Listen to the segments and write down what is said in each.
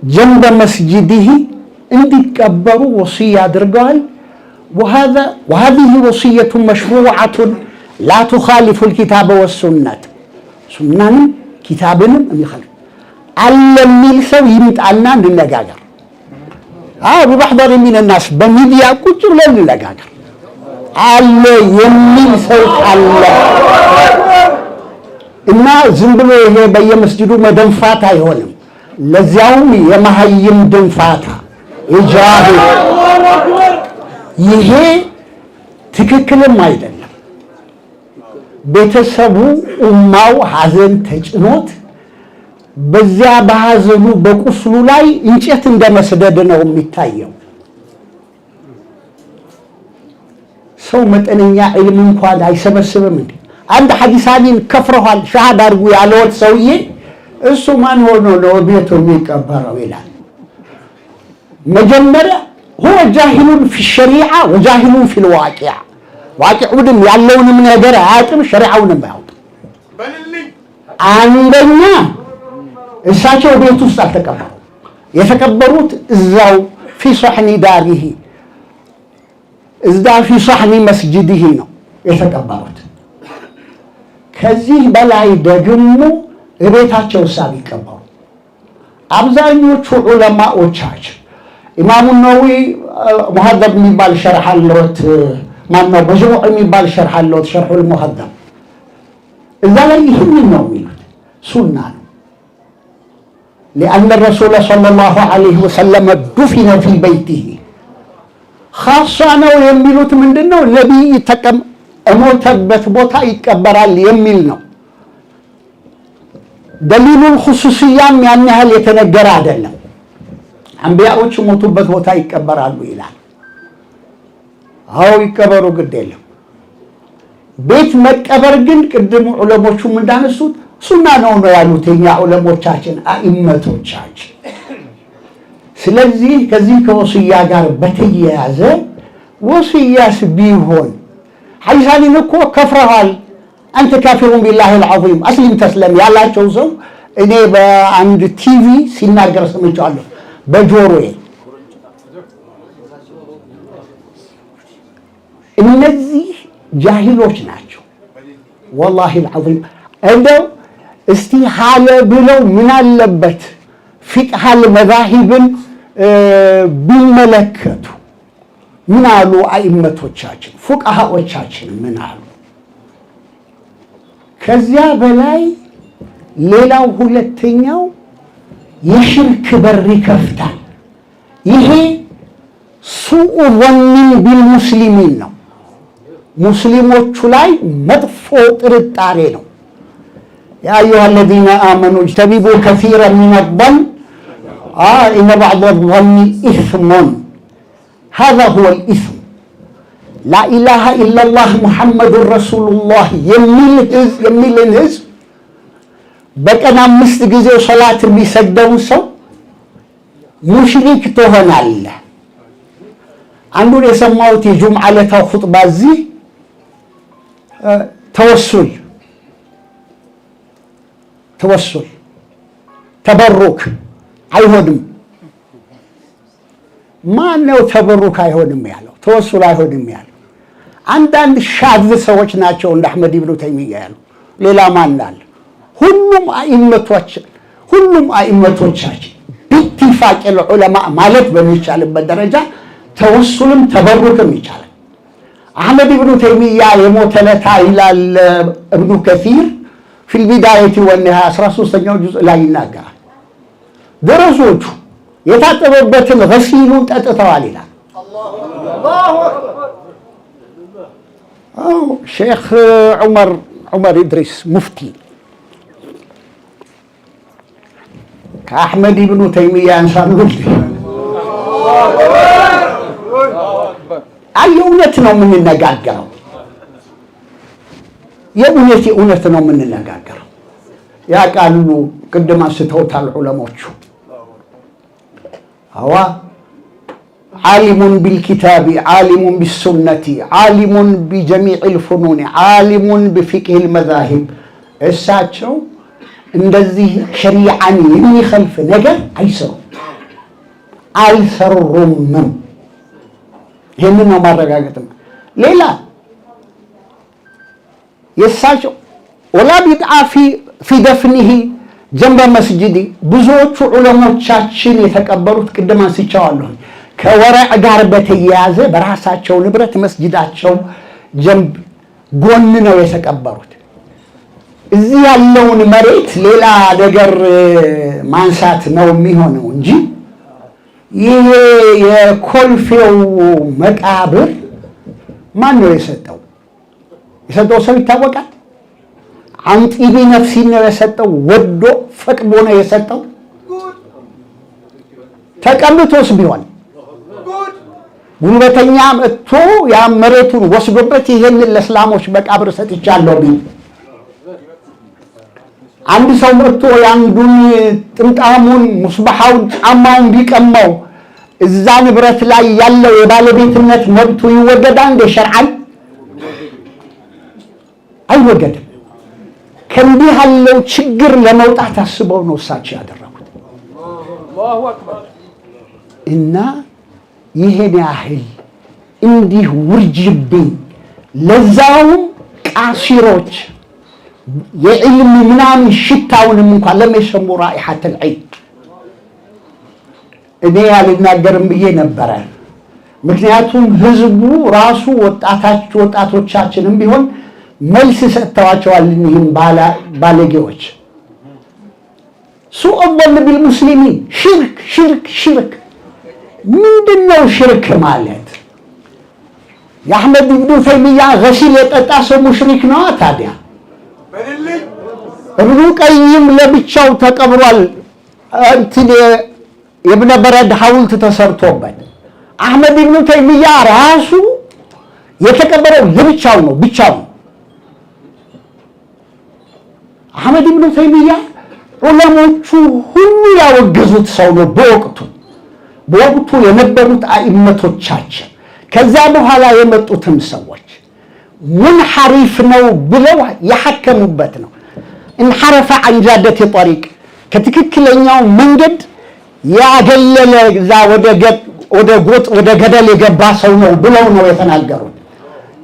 جنب مسجده እንዲቀበሩ ወሲያ አድርገዋል وهذه وصية مشروعة لا تخالف الكتاب والسنة سنة كتابنا يخالف علميل سو يمጣና እንነጋገር بمحضر من الناس በሚዲያ ቁጭ ብለን እንነጋገር አለ የሚል ሰው አለ እና ዝም ብሎ ይሄ በየመስጂዱ መደንፋት አይሆንም ለዚያውም የመሐይም ድንፋታ ኢጃሂል ይሄ ትክክልም አይደለም ቤተሰቡ ኡማው ሐዘን ተጭኖት በዚያ በሐዘኑ በቁስሉ ላይ እንጨት እንደመስደድ ነው የሚታየው ሰው መጠነኛ ዒልም እንኳን አይሰበስብም እንዴ አንድ ሐዲሳኒን ከፍረዋል ሻሃዳ አድርጉ ያለውት ሰውዬ እሱ ማን ሆኖ ነው ቤቱ የሚቀበረው ይላል መጀመሪያ هو جاهل في الشريعة وجاهل في الواقع واقع ودم ያለውንም ነገር አያውቅም ሸሪዓውንም አያውቅም አንደኛ እሳቸው ቤት ውስጥ አልተቀበሩ የተቀበሩት እዛው في صحن داره እዛ في صحن مسجده ነው የተቀበሩት ከዚህ በላይ ደግሞ እቤታቸው ሳብ ይቀበሩ አብዛኞቹ ዑለማዎቻችን ኢማሙ ነወዊ ሙሐደብ የሚባል ሸርህ አለውት ማነው መጅሙዕ የሚባል ሸርህ አለውት ሸርሁል ሙሐደብ እዛ ላይ ይህንን ነው የሚሉት ሱና ነው لأن الرسول صلى الله عليه وسلم دفن في بيته خاصة ነው የሚሉት ምንድነው ነብይ እሞተበት ቦታ ይቀበራል የሚል ነው ደሊሉል ኹሱሲያም ያን ያህል የተነገረ አይደለም አንቢያዎች ሞቱበት ቦታ ይቀበራሉ ይላል አው ይቀበሩ ግድ የለም ቤት መቀበር ግን ቅድም ዑለሞቹም እንዳነሱት ሱና ነው ያሉት የኛ ዑለሞቻችን አኢመቶቻችን ስለዚህ ከዚህ ከወሲያ ጋር በተያያዘ ወሲያስ ቢሆን ሐይሳኒን እኮ ከፍረዋል አንተ ካፊሩን ቢላሂ العظيم አስሊም ተስለም ያላቸው ሰው እኔ በአንድ ቲቪ ሲናገር ሰምቻለሁ በጆሮዬ እነዚህ ጃሂሎች ናቸው والله العظيم እንደው እስቲ ሐለ ብለው ምን አለበት ፊቅህ المذاهبን ቢመለከቱ ምን አሉ አኢመቶቻችን ፉቃሃዎቻችን ምን አሉ ከዚያ በላይ ሌላው ሁለተኛው የሽርክ በር ይከፍታል ይሄ ሱኡ ወኒን ቢልሙስሊሚን ነው ሙስሊሞቹ ላይ መጥፎ ጥርጣሬ ነው ያ አዩሃ الذين آمنوا اجتنبوا كثيرا من الظن إن بعض الظن إثم هذا هو الإثم لا إله إلا الله محمد رسول الله يميل الهزم በቀን 5 ጊዜ ሶላት የሚሰግደው ሰው ሙሽሪክ ትሆናለህ አንዱን የሰማሁት የጁምዓ ለታ ኹጥባ እዚህ ተወሱል ተበሩክ አይሆንም ማን ነው ተበሩክ አይሆንም ያለው ተወሱል አይሆንም ያለው አንዳንድ ሻዝ ሰዎች ናቸው እንደ አህመድ ኢብኑ ተይሚያ ያለው ሌላ ማን አለ ሁሉም አኢመቶቻችን باتفاق العلماء ማለት በሚቻልበት ደረጃ ተወሱልም ተበሩክም ይቻላል አህመድ ኢብኑ ተይሚያ የሞተለታ ይላል ኢብኑ ከሲር في البداية والنهاية 13ኛው ጁዝ ላይ ይናገራል ደረሶቹ የታጠበበትን ገሲሉን ጠጥተዋል ይላል አላሁ አክበር ሼክ ዑመር ኢድሪስ ሙፍቲ ከአህመድ ኢብኑ ተይሚያ አንሳሉል አዩነት ነው የምንነጋገረው የእውነት ነው የምንነጋገረው ያቃሉ ቅድም አስተውታል ዑለሞቹ አዋ عالم بالكتاب عالم بالسنة عالم بجميع الفنون عالم بفقه المذاهب እሳቸው እንደዚህ ሸሪዓን የሚخልፍ ነገር አይሰሩም አልሰሩም። ይህንን ነው ማረጋገጥ። ሌላ የሳቸው ወላ ቢድዓ ፊ ደፍኒሂ ጀንበ መስጂዲ ብዙዎቹ ዑለሞቻችን የተቀበሉት ቅድም አንስቼዋለሁ ከወረዕ ጋር በተያያዘ በራሳቸው ንብረት መስጂዳቸው ጀንብ ጎን ነው የተቀበሩት። እዚህ ያለውን መሬት ሌላ ነገር ማንሳት ነው የሚሆነው እንጂ ይሄ የኮልፌው መቃብር ማን ነው የሰጠው? የሰጠው ሰው ይታወቃል። አንጢቢ ነፍሲ ነው የሰጠው። ወዶ ፈቅዶ ነው የሰጠው። ተቀምጦስ ቢሆን ጉልበተኛ መጥቶ ያ መሬቱን ወስዶበት ይሄንን ለእስላሞች መቃብር ሰጥቻለሁ ቢል አንድ ሰው መጥቶ ያንዱን ጥምጣሙን ሙስባሐውን ጫማውን ቢቀማው እዛ ንብረት ላይ ያለው የባለቤትነት መብቱ ይወገዳል እንደ ሸርዓን? አይወገድም። ከእንዲህ ያለው ችግር ለመውጣት አስበው ነው እሳቸው ያደረጉት። አላሁ አክበር። እና ይሄን ያህል እንዲህ ውርጅብኝ ለዛውም ቃሲሮች የዕልም ምናምን ሽታውንም እንኳን ለሚሰሙ ራኢሐተል ዒድ እኔ ያልናገርም ብዬ ነበረ። ምክንያቱም ህዝቡ ራሱ ወጣቶቻችንም ቢሆን መልስ ሰጥተዋቸዋል። እኒህም ባለጌዎች ሱء الظن بالمسلمين ሽርክ ምንድነው? ሽርክ ማለት የአሕመድ ኢብኑ ተይሚያ ገሲል የጠጣ ሰው ሙሽሪክ ነው ታዲያ? እብኑ ቀይም ለብቻው ተቀብሯል። እንትን የእብነ በረድ ሐውልት ተሰርቶበት አሕመድ ኢብኑ ተይሚያ ራሱ የተቀበረው ለብቻው ነው፣ ብቻው። አሕመድ ኢብኑ ተይሚያ ዑለሞቹ ሁሉ ያወገዙት ሰው ነው በወቅቱ የነበሩት አኢመቶቻችን። ከዛ በኋላ የመጡትም ሰዎች ሙንሐሪፍ ነው ብለው ያሐከሙበት ነው። እንሐረፈ አን ጃደት ጠሪቅ ከትክክለኛው መንገድ ያገለለ እዛ ወደ ጎጥ ወደ ገደል የገባ ሰው ነው ብለው ነው የተናገሩት።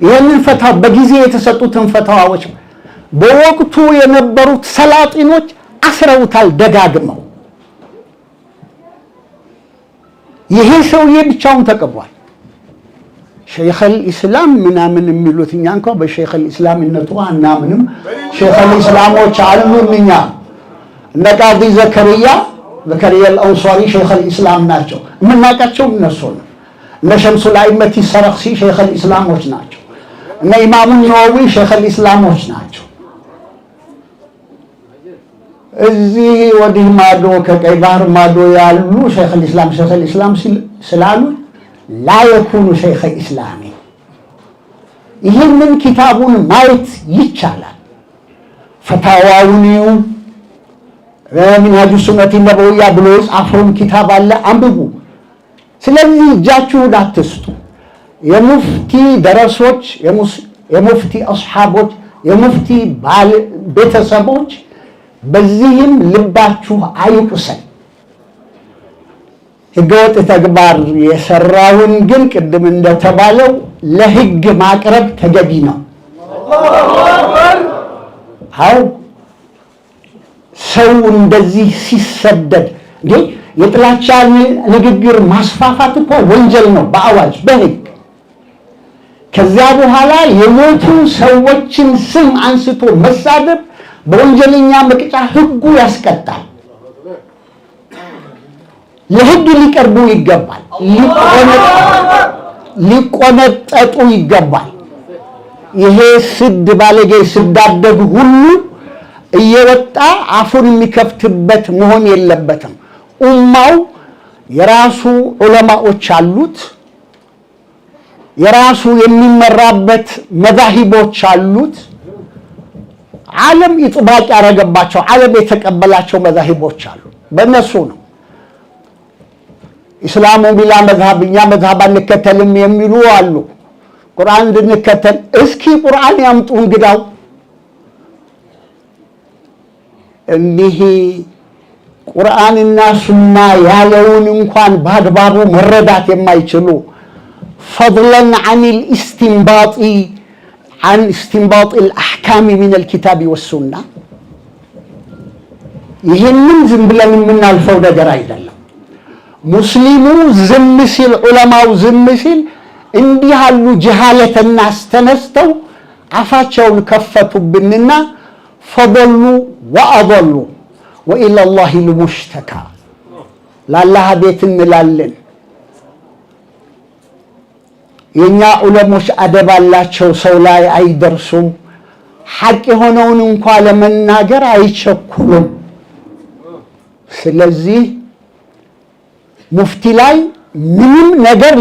ይህንን ፈታው በጊዜ የተሰጡትን ፈታዋዎች በወቅቱ የነበሩት ሰላጢኖች አስረውታል ደጋግመው። ይሄ ሰውዬ ብቻውን ተቀቧል። ሸይኹል ኢስላም ምናምን የሚሉት እኛ እንኳን በሸይኹል ኢስላምነቱ አናምንም። ሸይኹል ኢስላሞች አሉን እኛ እነ ቃዲ ዘከሪያ አልአንሷሪ ሸይኹል ኢስላም ናቸው። የምናውቃቸው እነሱ ነው። እነ ሸምሱል አኢመቲ ሰረኽሲ ሸይኹል ኢስላሞች ናቸው። እነ ኢማሙ ነወዊ ሸይኹል ኢስላሞች ናቸው። እዚህ ወዲህ ማዶ ከቀይ ባህር ማዶ ያሉ ሸይኹል ኢስላም ስላሉ ላ የኩኑ ሸይኽ ኢስላሚ። ይህንን ኪታቡን ማየት ይቻላል። ፈታዋውን ሚንሃጁ ሱነቲ ነበውያ ብሎ የጻፈውን ኪታብ አለ፣ አንብቡ። ስለዚህ እጃችሁን አትስጡ። የሙፍቲ ደረሶች፣ የሙፍቲ አስሓቦች፣ የሙፍቲ ቤተሰቦች በዚህም ልባችሁ አይቁሰል። ህገወጥ ተግባር የሰራውን ግን ቅድም እንደተባለው ለህግ ማቅረብ ተገቢ ነው። አው ሰው እንደዚህ ሲሰደድ እንዴ የጥላቻ ንግግር ማስፋፋት እኮ ወንጀል ነው በአዋጅ በህግ። ከዚያ በኋላ የሞቱ ሰዎችን ስም አንስቶ መሳደብ በወንጀለኛ መቅጫ ህጉ ያስቀጣል። ለህግ ሊቀርቡ ይገባል፣ ሊቆነጠጡ ይገባል። ይሄ ስድ ባለጌ ስዳደግ ሁሉ እየወጣ አፉን የሚከፍትበት መሆን የለበትም። ኡማው የራሱ ዑለማዎች አሉት፣ የራሱ የሚመራበት መዛሂቦች አሉት። ዓለም ኢጥባቅ ያደረገባቸው ዓለም የተቀበላቸው መዛሂቦች አሉ። በእነሱ ነው ኢስላሙ ቢላ መዝሃብ እኛ መዝሃብ አንከተልም የሚሉ አሉ። ቁርአን እንድንከተል እስኪ ቁርአን ያምጡ እንግዳው። እኒህ ቁርአንና ሱና ያለውን እንኳን በአግባቡ መረዳት የማይችሉ فضلا عن استنباط الأحكام من الكتاب والسنة ይሄንን ዝም ብለን የምናልፈው ነገር አይደለም። ሙስሊሙ ዝም ሲል ዑለማው ዝም ሲል እንዲህ ያሉ ጀሃለተና አስተነስተው አፋቸውን ከፈቱብንና ፈضሉ ወአضሉ وإلى الله المشتكى ላላህ ቤት እንላለን። የኛ ዑለሞች አደብ አላቸው፣ ሰው ላይ አይደርሱም። ሐቅ የሆነውን እንኳን ለመናገር አይቸኩሉም። ስለዚህ ሙፍቲ ላይ ምንም ነገር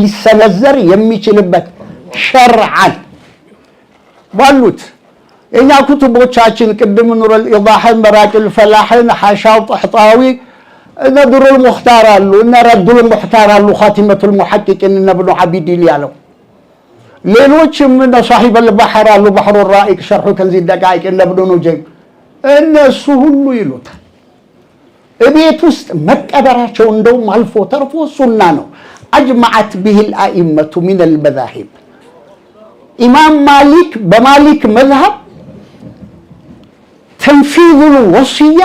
ሊሰነዘር የሚችልበት ሸርዓን ባሉት የኛ ኩቱቦቻችን ቅድም ኑረል ኢዳህን መራቂል ፈላህን ሐሻው ጠህጣዊ ነድሩል ሙኽታር አሉ እና ረዱል ሙኽታር አሉ ኻቲመቱል ሙሐቂቂን ኢብኑ አቢዲን ያለው ሌሎችም እነ ሷሂበል ባህር አሉ ባህሩ ራኢቅ ሸርሑ ከንዚ ደቃኢቅ ኢብኑ ኑጀይም እነሱ ሁሉ ይሉታል። እቤት ውስጥ መቀበራቸው እንደውም አልፎ ተርፎ ሱና ነው። አጅመዐት ቢሂል አኢመቱ ሚነል መዛሂብ ኢማም ማሊክ በማሊክ መዝሀብ ተንፊዙል ወሲያ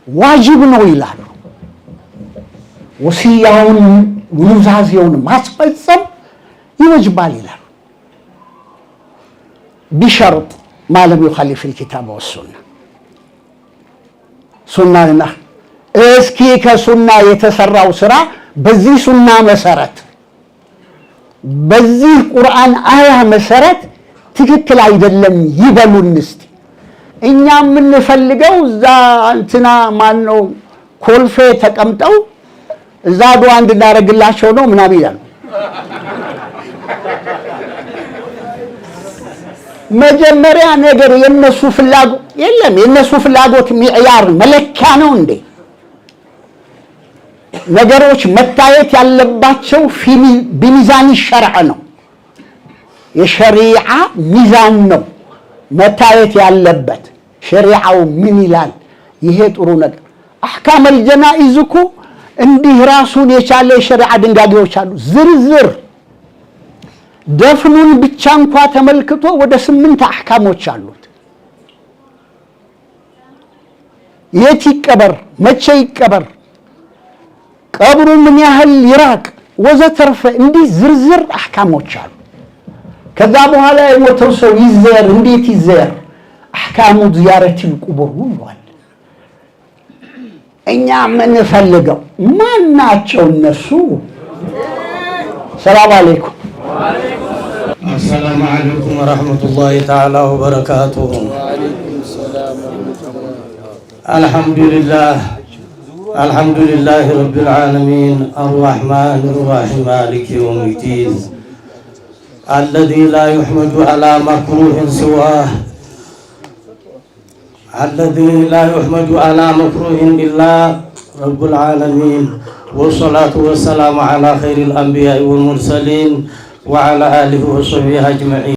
ዋጅብ ነው ይላሉ። ወሲያውን ኑዛዜውን ማስፈጸም ይወጅባል ይላሉ። ቢሸርጥ ማለም ይኻሊፍ الكتاب والسنة ሱናና እስኪ ከሱና የተሰራው ስራ በዚህ ሱና መሰረት በዚህ ቁርአን አያ መሰረት ትክክል አይደለም ይበሉን። እስቲ እኛ የምንፈልገው እዛ እንትና ማን ነው ኮልፌ ተቀምጠው እዛ ዱዓ እንድናረግላቸው ነው ምናምን ይላል። መጀመሪያ ነገር የነሱ ፍላጎት የለም። የነሱ ፍላጎት ሚዕያር መለኪያ ነው እንዴ? ነገሮች መታየት ያለባቸው በሚዛን ሸርዕ ነው። የሸሪዓ ሚዛን ነው መታየት ያለበት። ሸሪዓው ምን ይላል? ይሄ ጥሩ ነገር። አህካመል ጀናኢዝ እኮ እንዲህ ራሱን የቻለ የሸሪዓ ድንጋጌዎች አሉ ዝርዝር። ደፍኑን ብቻ እንኳን ተመልክቶ ወደ 8 አህካሞች አሉት። የት ይቀበር፣ መቼ ይቀበር፣ ቀብሩ ምን ያህል ይራቅ ወዘተርፈ እንዲህ ዝርዝር አህካሞች አሉ። ከዛ በኋላ የሞተው ሰው ይዘር እንዴት ይዘር አህካሙ ዚያረቲል ቁቡር ሁሉ አለ። እኛ የምንፈልገው ማናቸው እነሱ? ሰላም አለይኩም። السلام عليكم ورحمة الله تعالى وبركاته. الحمد لله رب العالمين الرحمن الرحيم مالك يوم الدين الذي لا يحمد على مكروه سواه الذي لا يحمد على مكروه إلا رب العالمين والصلاة والسلام على خير الأنبياء والمرسلين وعلى آله وصحبه أجمعين.